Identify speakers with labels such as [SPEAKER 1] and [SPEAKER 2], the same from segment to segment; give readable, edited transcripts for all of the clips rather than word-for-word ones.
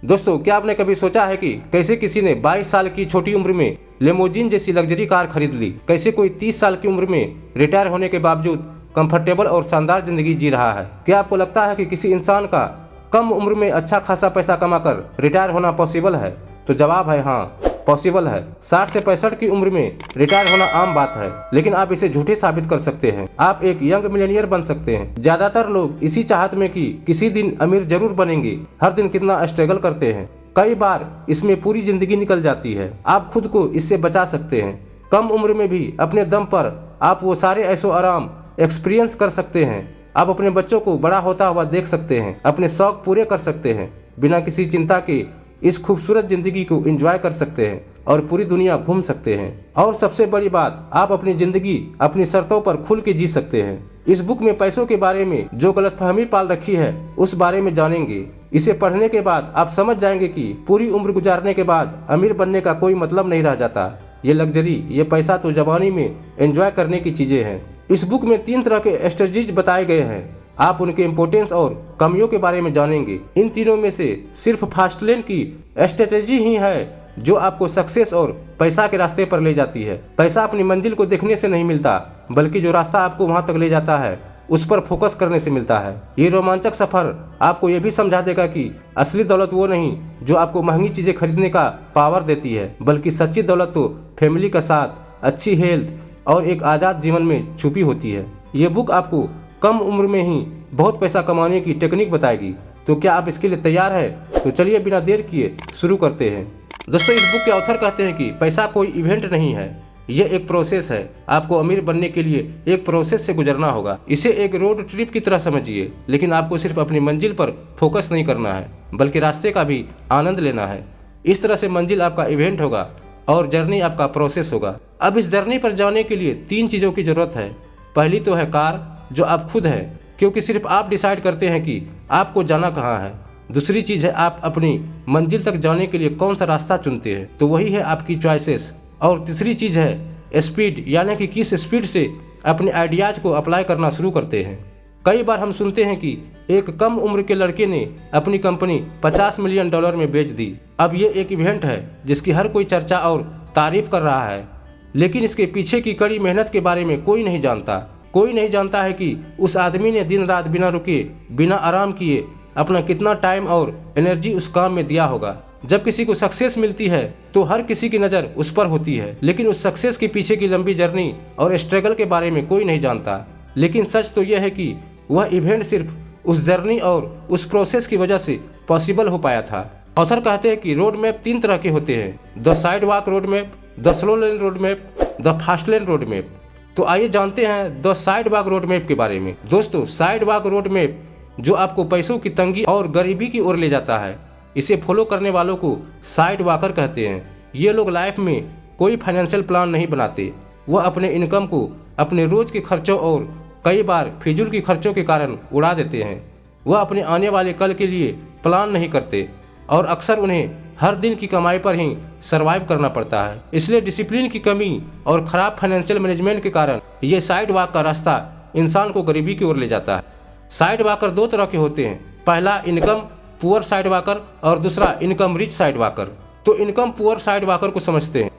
[SPEAKER 1] दोस्तों, क्या आपने कभी सोचा है कि कैसे किसी ने 22 साल की छोटी उम्र में लेमोजिन जैसी लग्जरी कार खरीद ली? कैसे कोई 30 साल की उम्र में रिटायर होने के बावजूद कंफर्टेबल और शानदार जिंदगी जी रहा है? क्या आपको लगता है कि किसी इंसान का कम उम्र में अच्छा खासा पैसा कमाकर रिटायर होना पॉसिबल है? तो जवाब है हाँ, पॉसिबल है। 60 से 65 की उम्र में रिटायर होना आम बात है, लेकिन आप इसे झूठे साबित कर सकते हैं। आप एक यंग मिलेनियर बन सकते हैं। ज्यादातर लोग इसी चाहत में कि किसी दिन अमीर जरूर बनेंगे, हर दिन कितना स्ट्रगल करते हैं। कई बार इसमें पूरी जिंदगी निकल जाती है। आप खुद को इससे बचा सकते हैं। कम उम्र में भी अपने दम पर आप वो सारे ऐशो आराम एक्सपीरियंस कर सकते हैं। आप अपने बच्चों को बड़ा होता हुआ देख सकते हैं, अपने शौक पूरे कर सकते हैं, बिना किसी चिंता के इस खूबसूरत जिंदगी को एंजॉय कर सकते हैं और पूरी दुनिया घूम सकते हैं। और सबसे बड़ी बात, आप अपनी जिंदगी अपनी शर्तों पर खुल के जी सकते हैं। इस बुक में पैसों के बारे में जो गलतफहमी पाल रखी है उस बारे में जानेंगे। इसे पढ़ने के बाद आप समझ जाएंगे कि पूरी उम्र गुजारने के बाद अमीर बनने का कोई मतलब नहीं रह जाता। ये लग्जरी, ये पैसा तो जवानी में एंजॉय करने की चीजें हैं। इस बुक में 3 तरह के स्ट्रेटजीज बताए गए हैं। आप उनके इम्पोर्टेंस और कमियों के बारे में जानेंगे। इन तीनों में से सिर्फ फास्ट लेन की स्ट्रेटेजी ही है जो आपको सक्सेस और पैसा के रास्ते पर ले जाती है। पैसा अपनी मंजिल को देखने से नहीं मिलता, बल्कि जो रास्ता आपको वहां तक ले जाता है उस पर फोकस करने से मिलता है। ये रोमांचक सफर आपको ये भी समझा देगा कि असली दौलत वो नहीं जो आपको महंगी चीजें खरीदने का पावर देती है, बल्कि सच्ची दौलत तो फैमिली का साथ, अच्छी हेल्थ और एक आज़ाद जीवन में छुपी होती है। ये बुक आपको कम उम्र में ही बहुत पैसा कमाने की टेक्निक बताएगी। तो क्या आप इसके लिए तैयार हैं? तो चलिए बिना देर किए शुरू करते हैं। दोस्तों, इस बुक के ऑथर कहते हैं कि पैसा कोई इवेंट नहीं है, ये एक प्रोसेस है। आपको अमीर बनने के लिए एक प्रोसेस से गुजरना होगा। इसे एक रोड ट्रिप की तरह समझिए, लेकिन आपको सिर्फ अपनी मंजिल पर फोकस नहीं करना है, बल्कि रास्ते का भी आनंद लेना है। इस तरह से मंजिल आपका इवेंट होगा और जर्नी आपका प्रोसेस होगा। अब इस जर्नी पर जाने के लिए 3 चीज़ों की जरूरत है। पहली तो है कार, जो आप खुद हैं, क्योंकि सिर्फ आप डिसाइड करते हैं कि आपको जाना कहाँ है। दूसरी चीज़ है आप अपनी मंजिल तक जाने के लिए कौन सा रास्ता चुनते हैं, तो वही है आपकी चॉइसेस। और तीसरी चीज़ है स्पीड, यानी कि किस स्पीड से अपने आइडियाज़ को अप्लाई करना शुरू करते हैं। कई बार हम सुनते हैं कि एक कम उम्र के लड़के ने अपनी कंपनी $50 मिलियन में बेच दी। अब ये एक इवेंट है जिसकी हर कोई चर्चा और तारीफ कर रहा है, लेकिन इसके पीछे की कड़ी मेहनत के बारे में कोई नहीं जानता। कोई नहीं जानता है कि उस आदमी ने दिन रात बिना रुके, बिना आराम किए अपना कितना टाइम और एनर्जी उस काम में दिया होगा। जब किसी को सक्सेस मिलती है तो हर किसी की नज़र उस पर होती है, लेकिन उस सक्सेस के पीछे की लंबी जर्नी और स्ट्रगल के बारे में कोई नहीं जानता। लेकिन सच तो यह है कि वह इवेंट सिर्फ उस जर्नी और उस प्रोसेस की वजह से पॉसिबल हो पाया था। ऑथर कहते हैं कि रोड मैप 3 तरह के होते हैं: the side walk road map, the slow lane road map, the fast lane road map. तो आइए जानते हैं the side walk road map के बारे में। दोस्तों, साइड वॉक रोड मैप जो आपको पैसों की तंगी और गरीबी की ओर ले जाता है, इसे फॉलो करने वालों को साइड वॉकर कहते हैं। ये लोग लाइफ में कोई फाइनेंशियल प्लान नहीं बनाते। वह अपने इनकम को अपने रोज के खर्चों और कई बार फिजूल की खर्चों के कारण उड़ा देते हैं। वह अपने आने वाले कल के लिए प्लान नहीं करते और अक्सर उन्हें हर दिन की कमाई पर ही सरवाइव करना पड़ता है। इसलिए डिसिप्लिन की कमी और खराब फाइनेंशियल मैनेजमेंट के कारण ये साइड वॉक का रास्ता इंसान को गरीबी की ओर ले जाता है। साइड वॉकर 2 तरह के होते हैं। पहला इनकम पुअर साइड वॉकर और दूसरा इनकम रिच साइड वॉकर। तो इनकम पुअर साइड वॉकर को समझते हैं।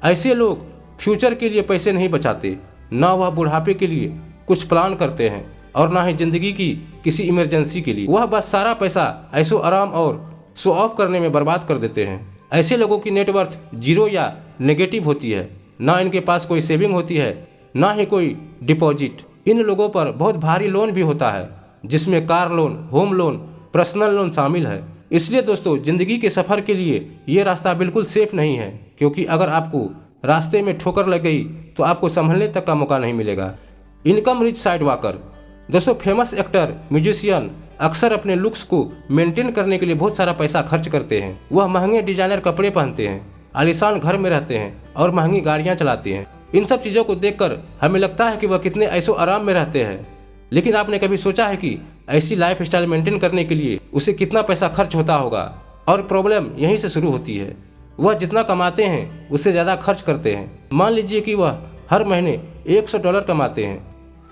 [SPEAKER 1] ऐसे लोग फ्यूचर के लिए पैसे नहीं बचाते, ना वह बुढ़ापे के लिए कुछ प्लान करते हैं और ना ही जिंदगी की किसी इमरजेंसी के लिए। वह बस सारा पैसा ऐशो आराम और शो ऑफ करने में बर्बाद कर देते हैं। ऐसे लोगों की नेटवर्थ 0 या नेगेटिव होती है। ना इनके पास कोई सेविंग होती है, ना ही कोई डिपॉजिट। इन लोगों पर बहुत भारी लोन भी होता है, जिसमें car loan, home loan, personal loan शामिल है। इसलिए दोस्तों, जिंदगी के सफ़र के लिए ये रास्ता बिल्कुल सेफ नहीं है, क्योंकि अगर आपको रास्ते में ठोकर लग गई तो आपको संभलने तक का मौका नहीं मिलेगा। Income rich side walker. दोस्तों, फेमस एक्टर, म्यूजिशियन अक्सर अपने लुक्स को मेंटेन करने के लिए बहुत सारा पैसा खर्च करते हैं। वह महंगे डिजाइनर कपड़े पहनते हैं, आलीशान घर में रहते हैं और महंगी गाड़ियाँ चलाते हैं। इन सब चीज़ों को देखकर हमें लगता है कि वह कितने ऐशो आराम में रहते हैं, लेकिन आपने कभी सोचा है कि ऐसी लाइफ स्टाइल मेंटेन करने के लिए उसे कितना पैसा खर्च होता होगा? और प्रॉब्लम यहीं से शुरू होती है। वह जितना कमाते हैं उससे ज़्यादा खर्च करते हैं। मान लीजिए कि वह हर महीने $100 कमाते हैं,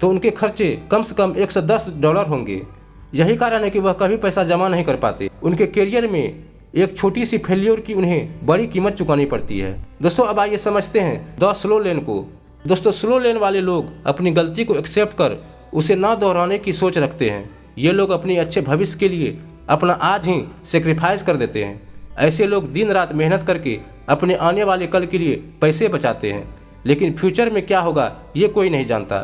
[SPEAKER 1] तो उनके खर्चे कम से कम $110 होंगे। यही कारण है कि वह कभी पैसा जमा नहीं कर पाते। उनके करियर में एक छोटी सी फेल्योर की उन्हें बड़ी कीमत चुकानी पड़ती है। दोस्तों अब आइए समझते हैं द स्लो लेन को। दोस्तों स्लो लेन वाले लोग अपनी गलती को एक्सेप्ट कर उसे ना दोहराने की सोच रखते हैं। ये लोग अपने अच्छे भविष्य के लिए अपना आज ही सेक्रीफाइस कर देते हैं। ऐसे लोग दिन रात मेहनत करके अपने आने वाले कल के लिए पैसे बचाते हैं, लेकिन फ्यूचर में क्या होगा ये कोई नहीं जानता।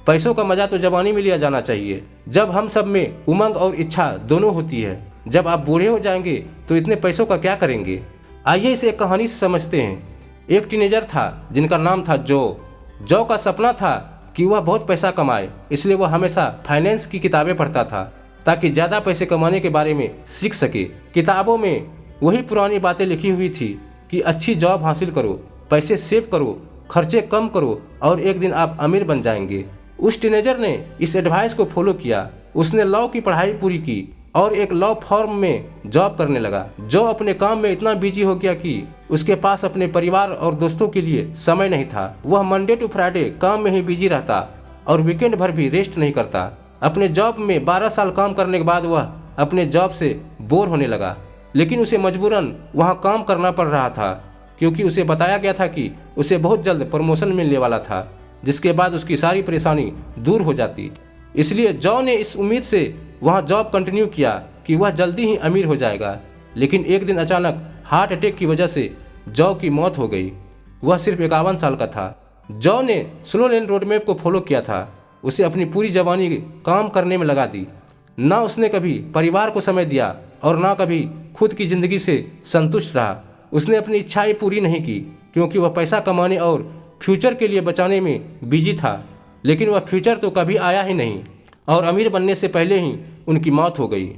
[SPEAKER 1] पैसों का मजा तो जवानी में लिया जाना चाहिए, जब हम सब में उमंग और इच्छा दोनों होती है। जब आप बूढ़े हो जाएंगे तो इतने पैसों का क्या करेंगे। आइए इसे एक कहानी से समझते हैं। एक टीनेजर था जिनका नाम था जो का सपना था कि वह बहुत पैसा कमाए, इसलिए वह हमेशा फाइनेंस की किताबें पढ़ता था ताकि ज़्यादा पैसे कमाने के बारे में सीख सके। किताबों में वही पुरानी बातें लिखी हुई थी कि अच्छी जॉब हासिल करो, पैसे सेव करो, खर्चे कम करो और एक दिन आप अमीर बन जाएंगे। उस टीनेजर ने इस एडवाइस को फॉलो किया। उसने लॉ की पढ़ाई पूरी की और एक लॉ फर्म में जॉब करने लगा। जो अपने काम में इतना बिजी हो गया कि उसके पास अपने परिवार और दोस्तों के लिए समय नहीं था। वह मंडे टू फ्राइडे काम में ही बिजी रहता और वीकेंड भर भी रेस्ट नहीं करता। अपने जॉब में 12 साल काम करने के बाद वह अपने जॉब से बोर होने लगा, लेकिन उसे मजबूरन वहां काम करना पड़ रहा था क्योंकि उसे बताया गया था कि उसे बहुत जल्द प्रमोशन मिलने वाला था, जिसके बाद उसकी सारी परेशानी दूर हो जाती। इसलिए जॉ ने इस उम्मीद से वहां जॉब कंटिन्यू किया कि वह जल्दी ही अमीर हो जाएगा। लेकिन एक दिन अचानक हार्ट अटैक की वजह से जॉ की मौत हो गई। वह सिर्फ 51 साल का था। जॉ ने स्लो लेन रोड मैप को फॉलो किया था। उसे अपनी पूरी जवानी काम करने में लगा दी। ना उसने कभी परिवार को समय दिया और ना कभी खुद की ज़िंदगी से संतुष्ट रहा। उसने अपनी इच्छाएं पूरी नहीं की क्योंकि वह पैसा कमाने और फ्यूचर के लिए बचाने में बिजी था। लेकिन वह फ्यूचर तो कभी आया ही नहीं और अमीर बनने से पहले ही उनकी मौत हो गई।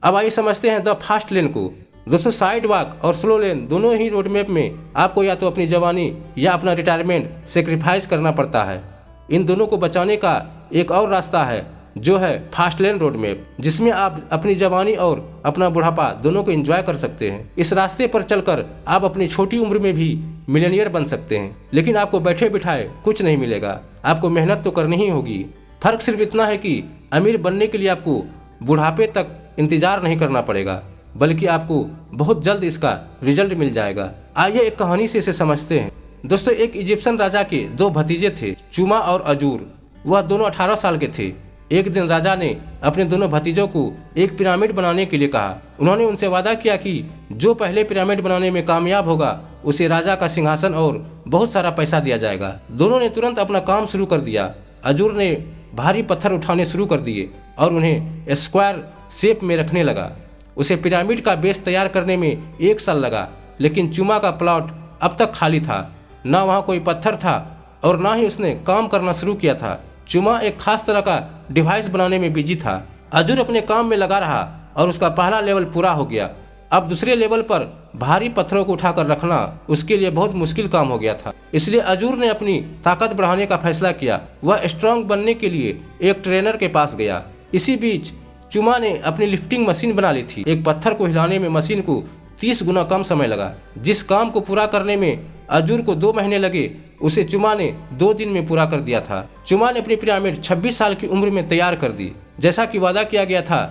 [SPEAKER 1] अब आइए समझते हैं द फास्ट लेन को। दोस्तों साइड वॉक और स्लो लेन दोनों ही रोड मैप में आपको या तो अपनी जवानी या अपना रिटायरमेंट सेक्रीफाइस करना पड़ता है। इन दोनों को बचाने का एक और रास्ता है जो है फास्ट लेन रोड मैप, जिसमें आप अपनी जवानी और अपना बुढ़ापा दोनों को एंजॉय कर सकते हैं। इस रास्ते पर चलकर आप अपनी छोटी उम्र में भी मिलियनियर बन सकते हैं, लेकिन आपको बैठे बिठाए कुछ नहीं मिलेगा। आपको मेहनत तो करनी ही होगी। फर्क सिर्फ इतना है कि अमीर बनने के लिए आपको बुढ़ापे तक इंतजार नहीं करना पड़ेगा, बल्कि आपको बहुत जल्द इसका रिजल्ट मिल जाएगा। आइए एक कहानी से इसे समझते हैं। दोस्तों एक इजिप्शियन राजा के 2 भतीजे थे, चुमा और अजूर। वह दोनों 18 साल के थे। एक दिन राजा ने अपने दोनों भतीजों को एक पिरामिड बनाने के लिए कहा। उन्होंने उनसे वादा किया कि जो पहले पिरामिड बनाने में कामयाब होगा उसे राजा का सिंहासन और बहुत सारा पैसा दिया जाएगा। दोनों ने तुरंत अपना काम शुरू कर दिया। अजूर ने भारी पत्थर उठाने शुरू कर दिए और उन्हें स्क्वायर शेप में रखने लगा। उसे पिरामिड का बेस तैयार करने में 1 साल लगा, लेकिन चुमा का प्लॉट अब तक खाली था। ना वहाँ कोई पत्थर था और ना ही उसने काम करना शुरू किया था। चुमा एक खास तरह का डिवाइस बनाने में बिजी था। अजूर अपने काम में लगा रहा और उसका पहला लेवल पूरा हो गया। अब दूसरे लेवल पर भारी पत्थरों को उठाकर रखना उसके लिए बहुत मुश्किल काम हो गया था। इसलिए अजूर ने अपनी ताकत बढ़ाने का फैसला किया। वह स्ट्रांग बनने के लिए एक ट्रेनर के पास गया। इसी बीच चुमा ने अपनी लिफ्टिंग मशीन बना ली थी। एक पत्थर को हिलाने में मशीन को 30 गुना कम समय लगा। जिस काम को पूरा करने में अजूर को 2 महीने लगे, उसे चुमा ने 2 दिन में पूरा कर दिया था। चुमा ने अपनी पिरामिड 26 साल की उम्र में तैयार कर दी। जैसा कि वादा किया गया था,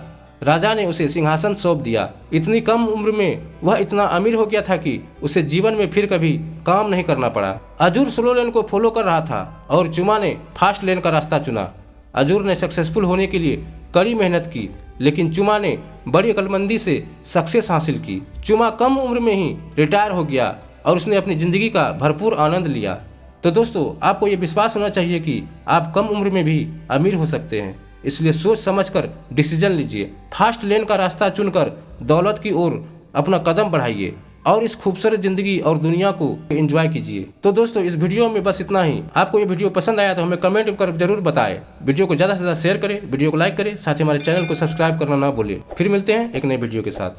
[SPEAKER 1] राजा ने उसे सिंहासन सौंप दिया। इतनी कम उम्र में वह इतना अमीर हो गया था कि उसे जीवन में फिर कभी काम नहीं करना पड़ा। अजूर स्लो लेन को फॉलो कर रहा था और चुमा ने फास्ट लेन का रास्ता चुना। अजूर ने सक्सेसफुल होने के लिए कड़ी मेहनत की, लेकिन चुमा ने बड़ी अक्लमंदी से सक्सेस हासिल की। चुमा कम उम्र में ही रिटायर हो गया और उसने अपनी ज़िंदगी का भरपूर आनंद लिया। तो दोस्तों आपको ये विश्वास होना चाहिए कि आप कम उम्र में भी अमीर हो सकते हैं, इसलिए सोच समझकर डिसीजन लीजिए। फास्ट लेन का रास्ता चुनकर दौलत की ओर अपना कदम बढ़ाइए और इस खूबसूरत ज़िंदगी और दुनिया को एंजॉय कीजिए। तो दोस्तों इस वीडियो में बस इतना ही। आपको ये वीडियो पसंद आया तो हमें कमेंट कर जरूर बताएं। वीडियो को ज़्यादा से ज़्यादा शेयर करें, वीडियो को लाइक करें, साथ ही हमारे चैनल को सब्सक्राइब करना ना भूलें। फिर मिलते हैं एक नए वीडियो के साथ।